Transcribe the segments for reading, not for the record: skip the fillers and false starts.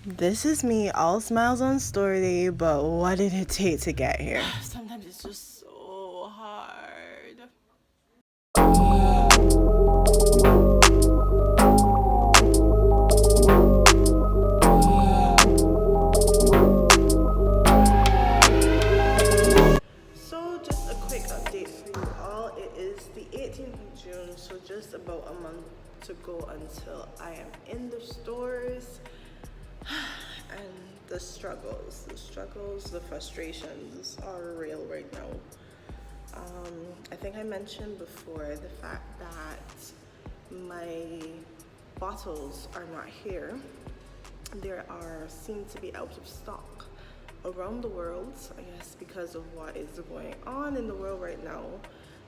This is me, all smiles on story day, but what did it take to get here? Sometimes it's just so hard. So, just a quick update for you all. It is the 18th of June, so just about a month to go until I am in the stores. And the frustrations are real right now. I think I mentioned before the fact that my bottles are not here. There are seem to be out of stock around the world, I guess because of what is going on in the world right now.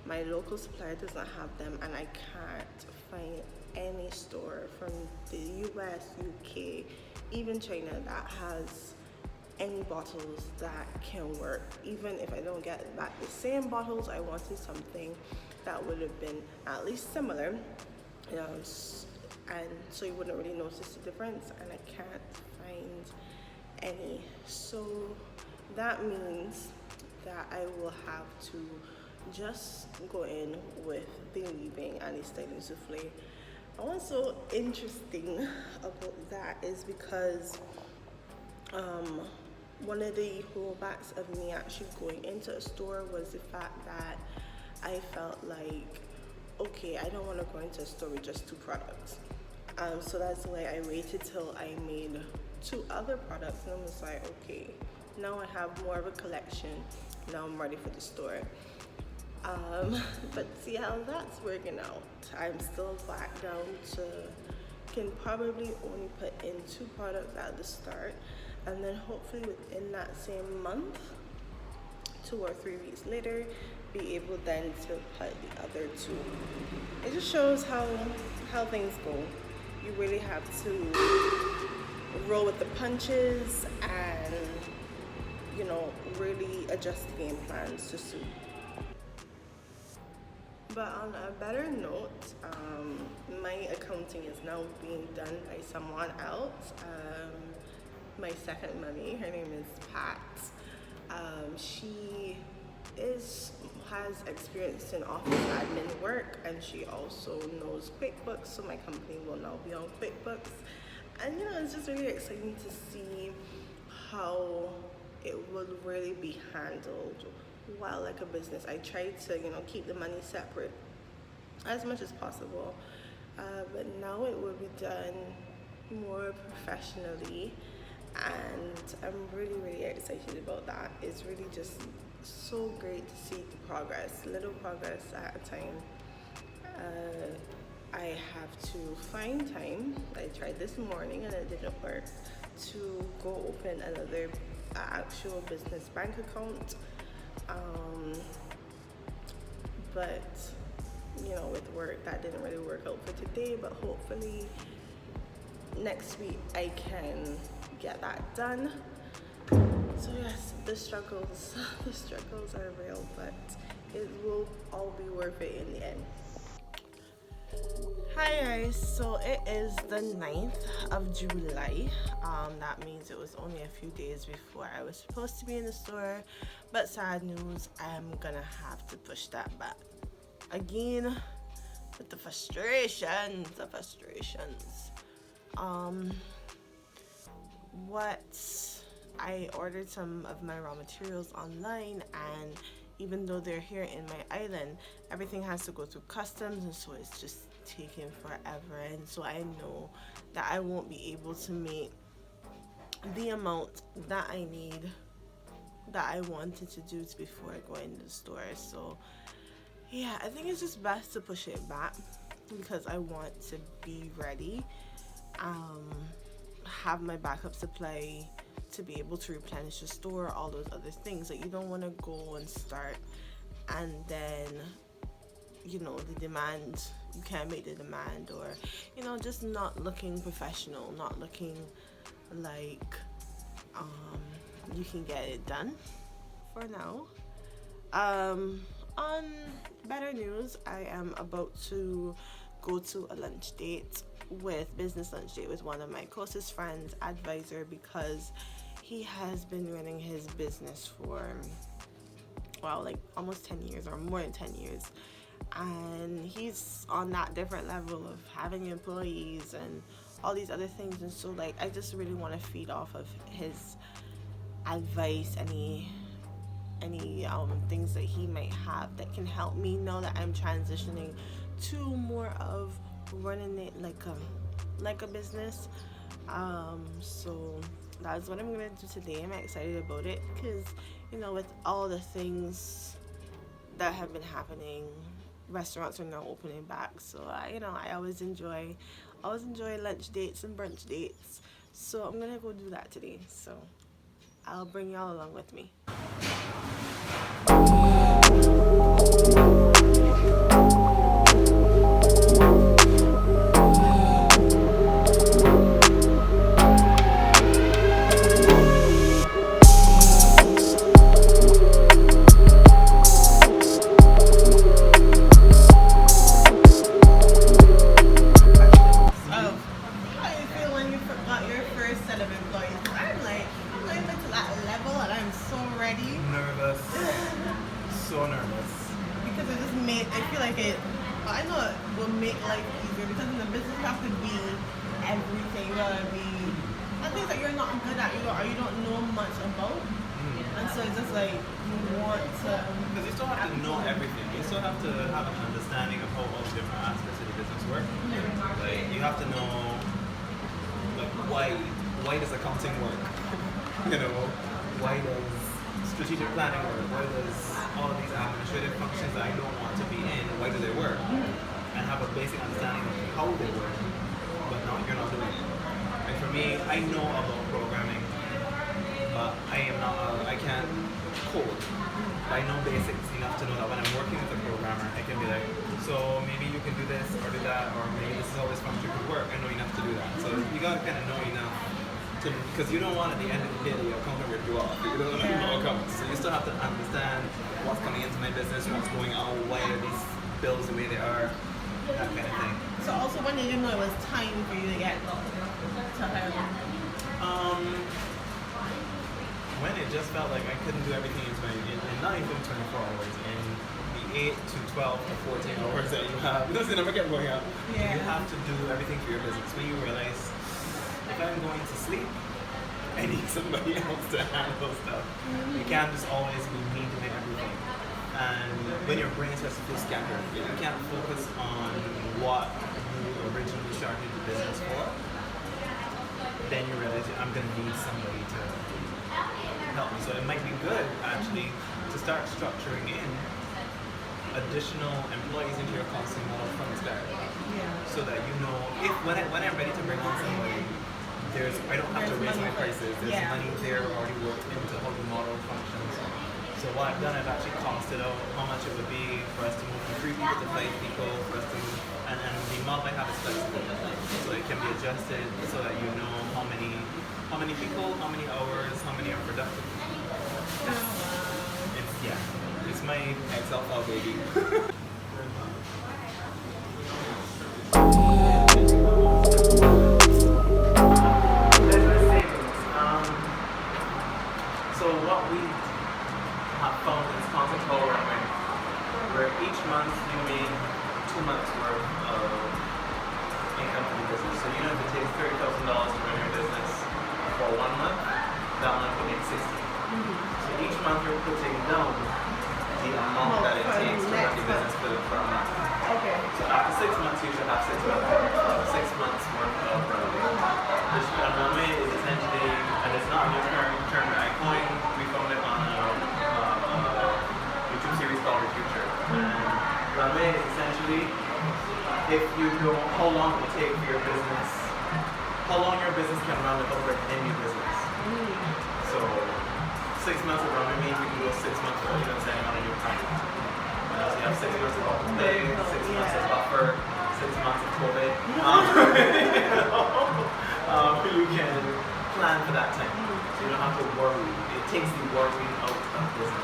My local supplier does not have them, and I can't find any store from the US, UK, even China that has any bottles that can work. Even if I don't get back the same bottles, I wanted something that would have been at least similar, and so you wouldn't really notice the difference, and I can't find any. So that means that I will have to just go in with the leaving and the styling souffle. What's so interesting about that is because one of the holdbacks of me actually going into a store was the fact that I felt like, okay, I don't want to go into a store with just two products. So that's why I waited till I made two other products, and I was like, okay, now I have more of a collection. Now I'm ready for the store. But see how that's working out. I'm still back down to can probably only put in two products at the start, and then hopefully within that same month, 2 or 3 weeks later, be able then to put the other two. It just shows how things go. You really have to roll with the punches and really adjust the game plans to suit. But on a better note, my accounting is now being done by someone else. My second mummy, her name is Pat. She has experience in office admin work, and she also knows QuickBooks, so my company will now be on QuickBooks. And it's just really exciting to see how it will really be handled while like a business. I try to keep the money separate as much as possible, but now it will be done more professionally, and I'm really excited about that. It's really just so great to see the progress, little progress at a time. I have to find time. I tried this morning and it didn't work, to go open another actual business bank account. But with work, that didn't really work out for today, but hopefully next week I can get that done. So yes, the struggles are real, but it will all be worth it in the end. Hi guys, so it is the 9th of July. That means it was only a few days before I was supposed to be in the store, but sad news, I'm gonna have to push that back again with the frustrations. What I ordered some of my raw materials online, and even though they're here in my island, everything has to go through customs, and so it's just taking forever. And so I know that I won't be able to make the amount that I need, that I wanted to do before I go into the store. So yeah, I think it's just best to push it back because I want to be ready, have my backup supply to be able to replenish the store, all those other things. Like, you don't want to go and start and then the demand, you can't make the demand, or just not looking professional, not looking like you can get it done. For now, on better news, I am about to go to a lunch date with Business Lunch Date with one of my closest friends, advisor, because he has been running his business for, well, like almost 10 years or more than 10 years. And he's on that different level of having employees and all these other things. And so, like, I just really want to feed off of his advice, any things that he might have that can help me know that I'm transitioning to more of running it like a business. So that's what I'm gonna do today. I'm excited about it because, with all the things that have been happening, restaurants are now opening back. So I always enjoy lunch dates and brunch dates. So I'm gonna go do that today. So I'll bring y'all along with me. I feel like I know it will make life easier because in the business you have to be everything. You gotta be and things that you're not good at or you don't know much about. And so it's just like you want to. Because you still have to know everything. You still have to have an understanding of how all the different aspects of the business work. Like you have to know like why does accounting work? Why does strategic planning work? Why does all of these administrative functions that I don't want to be in, why do they work? And have a basic understanding of how they work, but now you're not doing it. Like for me, I know about programming, but I can't code. But I know basics enough to know that when I'm working with a programmer, I can be like, so maybe you can do this or do that, or maybe this is how this function could work. I know enough to do that. So you gotta kind of know enough. Because you don't want at the end of the day your accountant rip you off. You don't want to know accounts. So you still have to understand what's coming into my business, what's going on, why are these bills the way they are, that kind of thing. So also when you didn't know it was time for you to get to when it just felt like I couldn't do everything in not even 24 hours, in the 8 to 12 to 14 hours that you have, because it never kept going up. Yeah. You have to do everything for your business. When you realize, if I'm going to sleep, I need somebody else to handle stuff. You can't just always be me doing everything. And when your brain starts to feel scattered, you can't focus on what you originally started the business for, then you realize I'm going to need somebody to help me. So it might be good, actually, to start structuring in additional employees into your costing model from the start. So that if when I'm ready to bring on somebody, I don't have to raise my prices. There's money there already worked into how the model functions. So what I've done, I've actually costed out how much it would be for us to move from 3 people to 5 people, for us to move, and the model I have is flexible. So it can be adjusted so that you know how many people, how many hours, how many are productive. It's my Excel file, baby. So what we have found is concept called runway, where each month you make 2 months worth of income from the business. So if it takes $30,000 to run your business for 1 month, that month will make 60. So each month you're putting down the amount that it takes to run your business for a month. Okay. So after 6 months you should have 6 months worth of runway. This runway is essentially, and it's not a new term that I coined, we found it on a YouTube series called The Future. And runway is essentially, if you know how long it will take for your business, how long your business can run without breaking any business. So 6 months of runway means we can go 6 months without even sending out a new client. So you have 6 months of play, 6 months of buffer, 6 months of COVID. You can plan for that time, so you don't have to worry. It takes the worry out of business.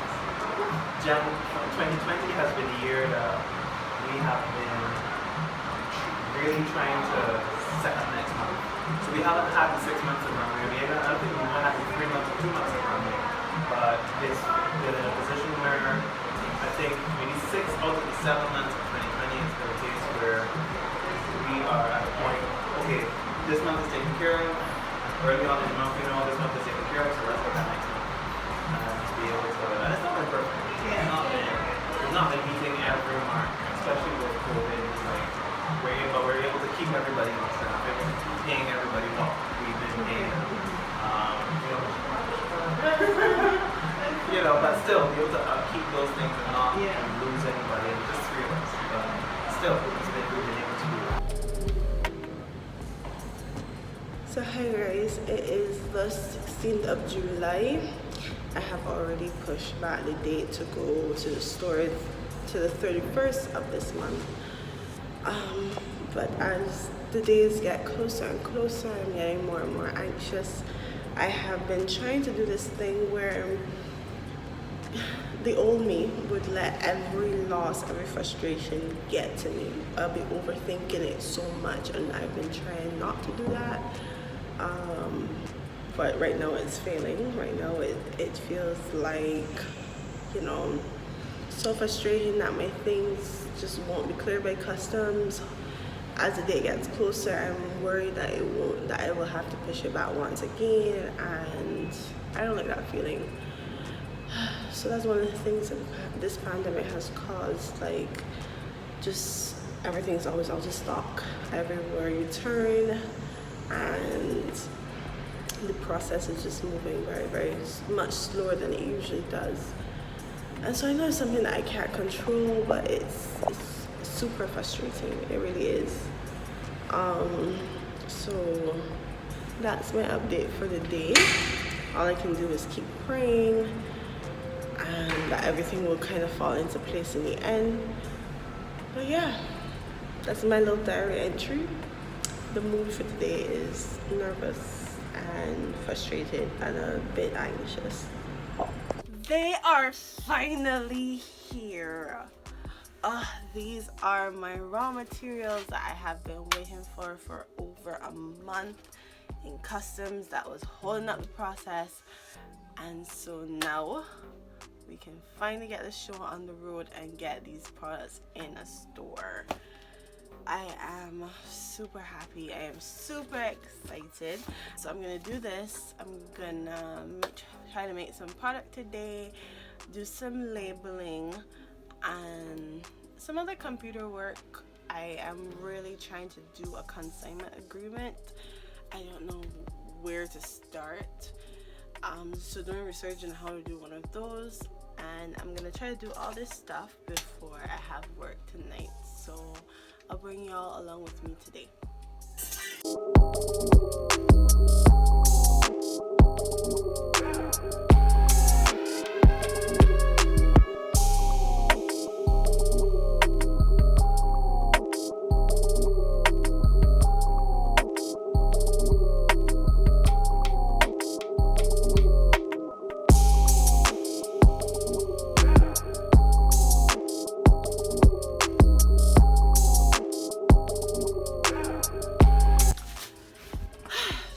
2020 has been a year that we have been really trying to set up next month. So we haven't had the 6 months of runway. I don't think we might have the 3 months or 2 months of runway. But it's been in a position where I think maybe 6 out of the 7 months of 2020 has been a case where we are at a point, okay, this month is taken care of. Early on in the month, this month is taken care of, so let's look at next month. To be able to, and it's not been perfect. We've not been meeting every mark, especially with COVID. Like, we're able to keep everybody on staff, paying everybody what we've been paying them. But still, be able to keep those things and not lose anybody. And just 3 of us. But still, we've been able to do that. So hi guys, it is the 16th of July. I have already pushed back the date to go to the store to the 31st of this month. But as the days get closer and closer, I'm getting more and more anxious. I have been trying to do this thing where the old me would let every loss, every frustration get to me. I'll be overthinking it so much, and I've been trying not to do that. But right now it's failing. Right now it feels like, so frustrating that my things just won't be cleared by customs. As the day gets closer, I'm worried that I will have to push it back once again, and I don't like that feeling. So that's one of the things that this pandemic has caused, like, just everything's always out of stock everywhere you turn, and the process is just moving very, very much slower than it usually does. And so I know it's something that I can't control, but it's super frustrating. It really is. So that's my update for the day. All I can do is keep praying and that everything will kind of fall into place in the end. But yeah, that's my little diary entry. The mood for today is nervous and frustrated and a bit anxious. They are finally here. These are my raw materials that I have been waiting for over a month in customs that was holding up the process. And so now we can finally get the show on the road and get these products in a store. I am super happy. I am super excited. So I'm gonna do this. I'm gonna try to make some product today, do some labeling and some other computer work. I am really trying to do a consignment agreement. I don't know where to start. So doing research on how to do one of those, and I'm gonna try to do all this stuff before I have work tonight. So I'll bring y'all along with me today.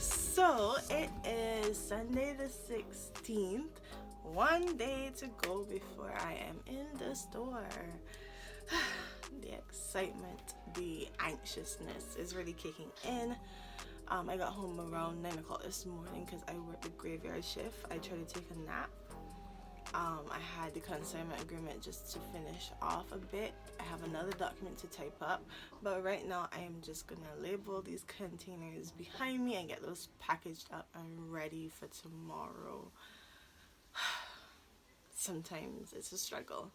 So it is Sunday the 16th, one day to go before I am in the store. The excitement, the anxiousness is really kicking in. I got home around 9 o'clock this morning because I worked the graveyard shift. I tried to take a nap. I had the consignment agreement just to finish off a bit. I have another document to type up, but right now I am just gonna label these containers behind me and get those packaged up and ready for tomorrow. Sometimes it's a struggle,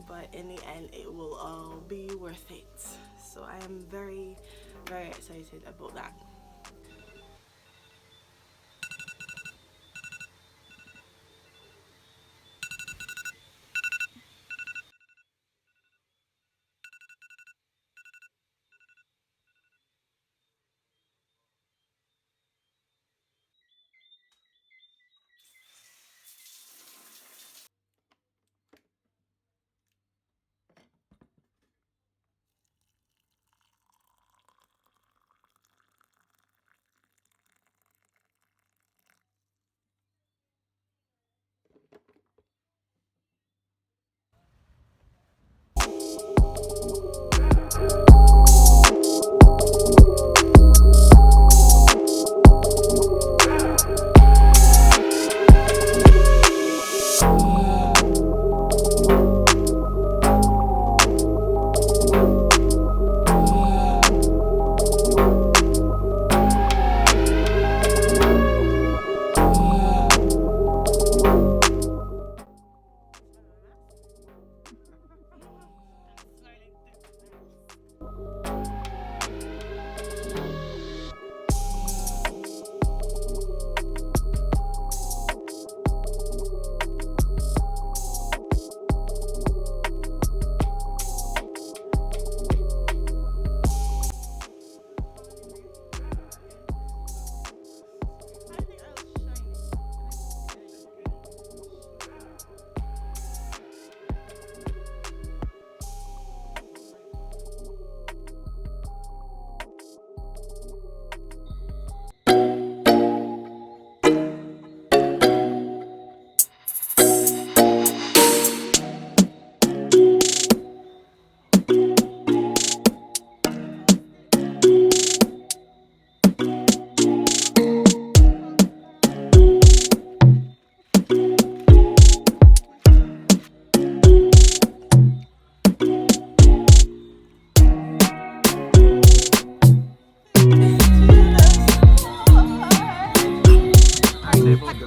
but in the end it will all be worth it. So I am very, very excited about that. disabled